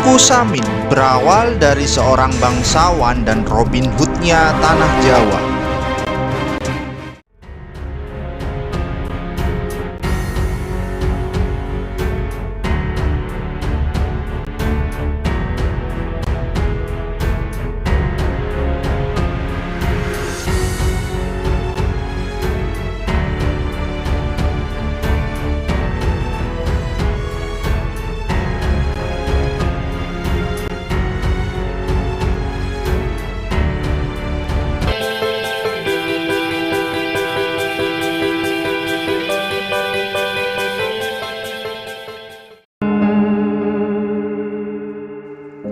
Suku Samin berawal dari seorang bangsawan dan Robin Hood-nya tanah Jawa.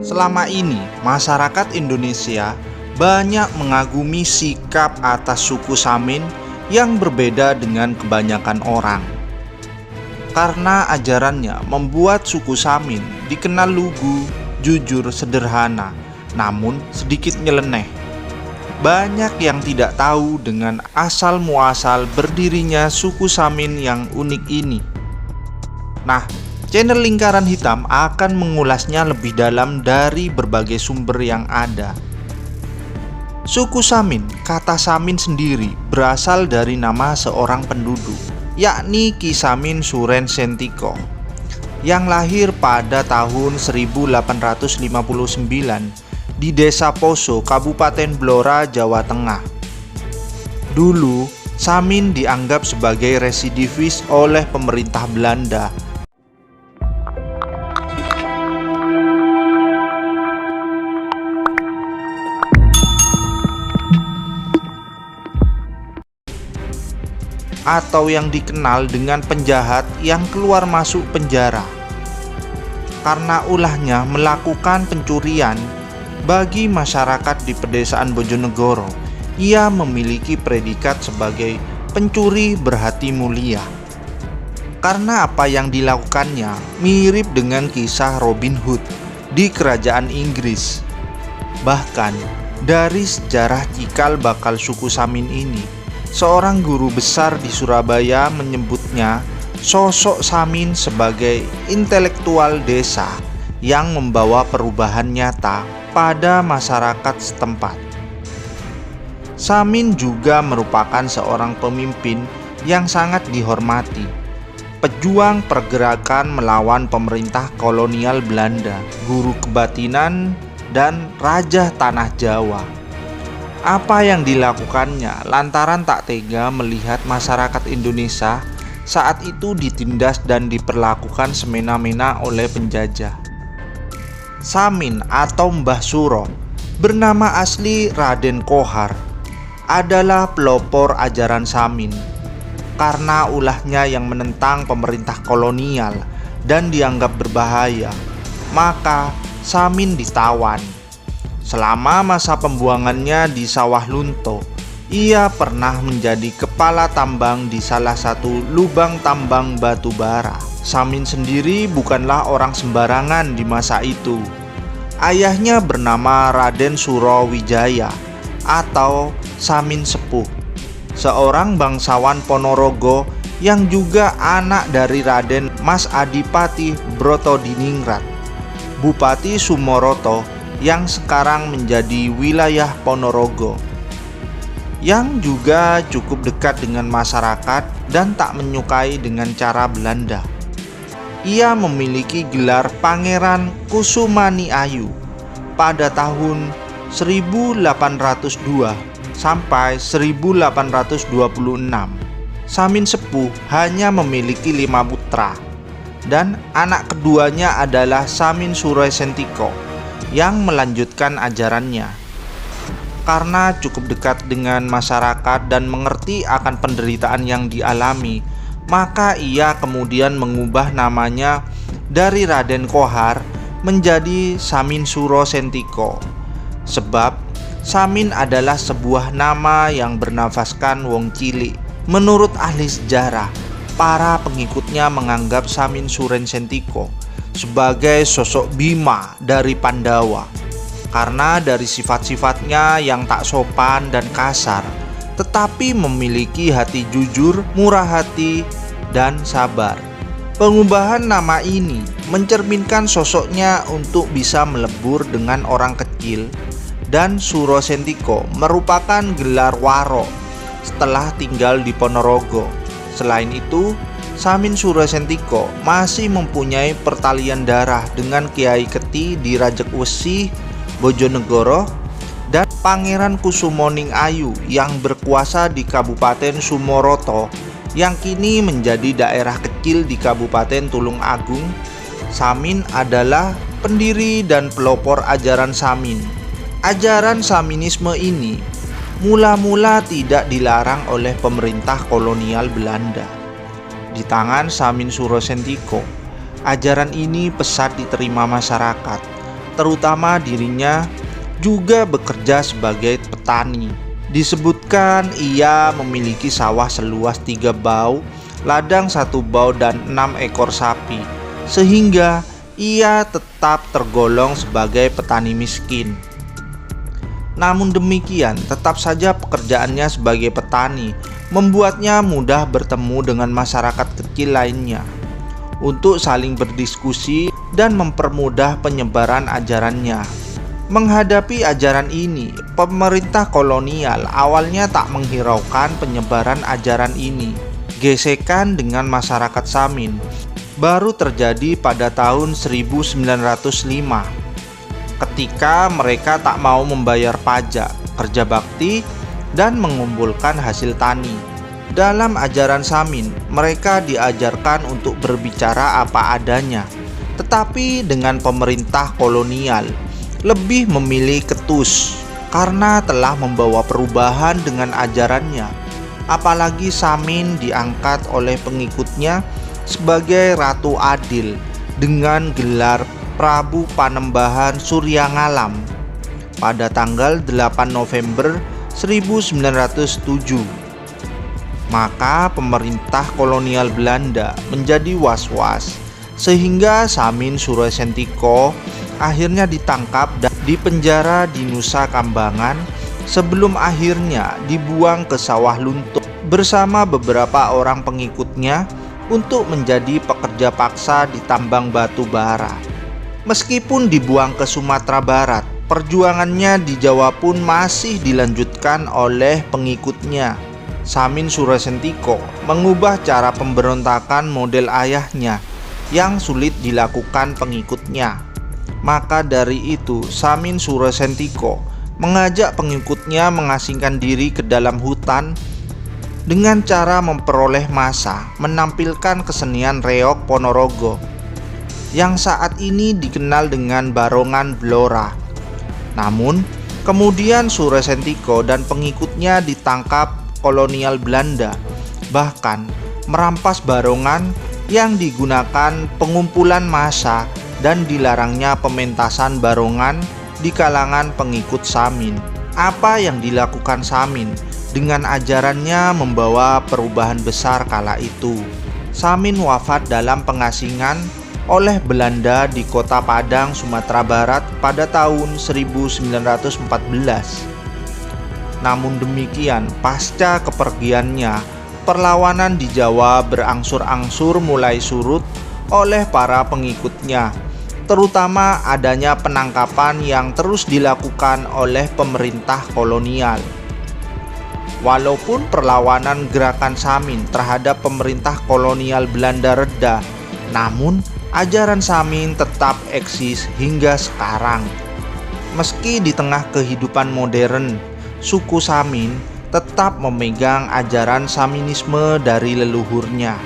Selama ini, masyarakat Indonesia banyak mengagumi sikap atas suku Samin yang berbeda dengan kebanyakan orang. Karena ajarannya membuat suku Samin dikenal lugu, jujur, sederhana, namun sedikit nyeleneh. Banyak yang tidak tahu dengan asal-muasal berdirinya suku Samin yang unik ini. Nah, channel Lingkaran Hitam akan mengulasnya lebih dalam dari berbagai sumber yang ada. Suku Samin, kata Samin sendiri berasal dari nama seorang penduduk, yakni Ki Samin Suren Sentiko, yang lahir pada tahun 1859 di Desa Poso, Kabupaten Blora, Jawa Tengah. Dulu, Samin dianggap sebagai residivis oleh pemerintah Belanda. Atau yang dikenal dengan penjahat yang keluar masuk penjara karena ulahnya melakukan pencurian. Bagi masyarakat di pedesaan Bojonegoro, ia memiliki predikat sebagai pencuri berhati mulia karena apa yang dilakukannya mirip dengan kisah Robin Hood di kerajaan Inggris. Bahkan dari sejarah cikal bakal suku Samin ini, seorang guru besar di Surabaya menyebutnya sosok Samin sebagai intelektual desa yang membawa perubahan nyata pada masyarakat setempat. Samin juga merupakan seorang pemimpin yang sangat dihormati, pejuang pergerakan melawan pemerintah kolonial Belanda, guru kebatinan, dan raja tanah Jawa. Apa yang dilakukannya lantaran tak tega melihat masyarakat Indonesia saat itu ditindas dan diperlakukan semena-mena oleh penjajah. Samin atau Mbah Suro, bernama asli Raden Kohar, adalah pelopor ajaran Samin. Karena ulahnya yang menentang pemerintah kolonial dan dianggap berbahaya, maka Samin ditawan. Selama masa pembuangannya di Sawah Lunto, ia pernah menjadi kepala tambang di salah satu lubang tambang batu bara. Samin sendiri bukanlah orang sembarangan di masa itu. Ayahnya bernama Raden Surowijaya atau Samin Sepuh, seorang bangsawan Ponorogo yang juga anak dari Raden Mas Adipati Brotodiningrat, Bupati Sumoroto yang sekarang menjadi wilayah Ponorogo, yang juga cukup dekat dengan masyarakat dan tak menyukai dengan cara Belanda. Ia memiliki gelar Pangeran Kusumani Ayu pada tahun 1802 sampai 1826. Samin Sepuh hanya memiliki 5 putra, dan anak keduanya adalah Samin Suro Sentiko yang melanjutkan ajarannya. Karena cukup dekat dengan masyarakat dan mengerti akan penderitaan yang dialami, maka ia kemudian mengubah namanya dari Raden Kohar menjadi Samin Suro Sentiko. Sebab Samin adalah sebuah nama yang bernafaskan wong cilik. Menurut ahli sejarah, para pengikutnya menganggap Samin Suren Sentiko sebagai sosok Bima dari Pandawa, karena dari sifat-sifatnya yang tak sopan dan kasar, tetapi memiliki hati jujur, murah hati, dan sabar. Pengubahan nama ini mencerminkan sosoknya untuk bisa melebur dengan orang kecil, dan Suro Sentiko merupakan gelar waro setelah tinggal di Ponorogo. Selain itu, Samin Suro Sentiko masih mempunyai pertalian darah dengan Kiai Keti di Rajek Wesi, Bojonegoro, dan Pangeran Kusumoning Ayu yang berkuasa di Kabupaten Sumoroto yang kini menjadi daerah kecil di Kabupaten Tulung Agung. Samin adalah pendiri dan pelopor ajaran Samin. Ajaran Saminisme ini mula-mula tidak dilarang oleh pemerintah kolonial Belanda. Di tangan Samin Suro Sentiko, ajaran ini pesat diterima masyarakat, terutama dirinya juga bekerja sebagai petani. Disebutkan ia memiliki sawah seluas 3 bau, ladang 1 bau, dan 6 ekor sapi, sehingga ia tetap tergolong sebagai petani miskin. Namun demikian, tetap saja pekerjaannya sebagai petani membuatnya mudah bertemu dengan masyarakat kecil lainnya untuk saling berdiskusi dan mempermudah penyebaran ajarannya. Menghadapi ajaran ini, pemerintah kolonial awalnya tak menghiraukan penyebaran ajaran ini. Gesekan dengan masyarakat Samin baru terjadi pada tahun 1905 ketika mereka tak mau membayar pajak, kerja bakti, dan mengumpulkan hasil tani. Dalam ajaran Samin, mereka diajarkan untuk berbicara apa adanya, tetapi dengan pemerintah kolonial lebih memilih ketus karena telah membawa perubahan dengan ajarannya. Apalagi Samin diangkat oleh pengikutnya sebagai Ratu Adil dengan gelar Prabu Panembahan Surya Ngalam pada tanggal 8 November 1907. Maka pemerintah kolonial Belanda menjadi was-was sehingga Samin Suro Sentiko akhirnya ditangkap dan dipenjara di Nusa Kambangan sebelum akhirnya dibuang ke Sawah Lunto bersama beberapa orang pengikutnya untuk menjadi pekerja paksa di tambang batu bara. Meskipun dibuang ke Sumatera Barat, perjuangannya di Jawa pun masih dilanjutkan oleh pengikutnya. Samin Suro Sentiko mengubah cara pemberontakan model ayahnya yang sulit dilakukan pengikutnya. Maka dari itu, Samin Suro Sentiko mengajak pengikutnya mengasingkan diri ke dalam hutan dengan cara memperoleh massa menampilkan kesenian reog Ponorogo yang saat ini dikenal dengan barongan Blora. Namun, kemudian Suro Sentiko dan pengikutnya ditangkap kolonial Belanda, bahkan merampas barongan yang digunakan pengumpulan massa dan dilarangnya pementasan barongan di kalangan pengikut Samin. Apa yang dilakukan Samin dengan ajarannya membawa perubahan besar kala itu. Samin wafat dalam pengasingan oleh Belanda di Kota Padang, Sumatera Barat pada tahun 1914. Namun demikian, pasca kepergiannya, perlawanan di Jawa berangsur-angsur mulai surut oleh para pengikutnya, terutama adanya penangkapan yang terus dilakukan oleh pemerintah kolonial. Walaupun perlawanan gerakan Samin terhadap pemerintah kolonial Belanda reda, namun ajaran Samin tetap eksis hingga sekarang. Meski di tengah kehidupan modern, suku Samin tetap memegang ajaran Saminisme dari leluhurnya.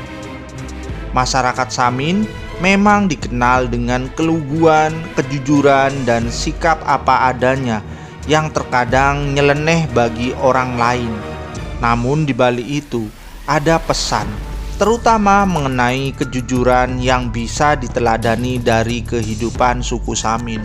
Masyarakat Samin memang dikenal dengan keluguan, kejujuran, dan sikap apa adanya yang terkadang nyeleneh bagi orang lain. Namun di balik itu ada pesan, terutama mengenai kejujuran yang bisa diteladani dari kehidupan suku Samin.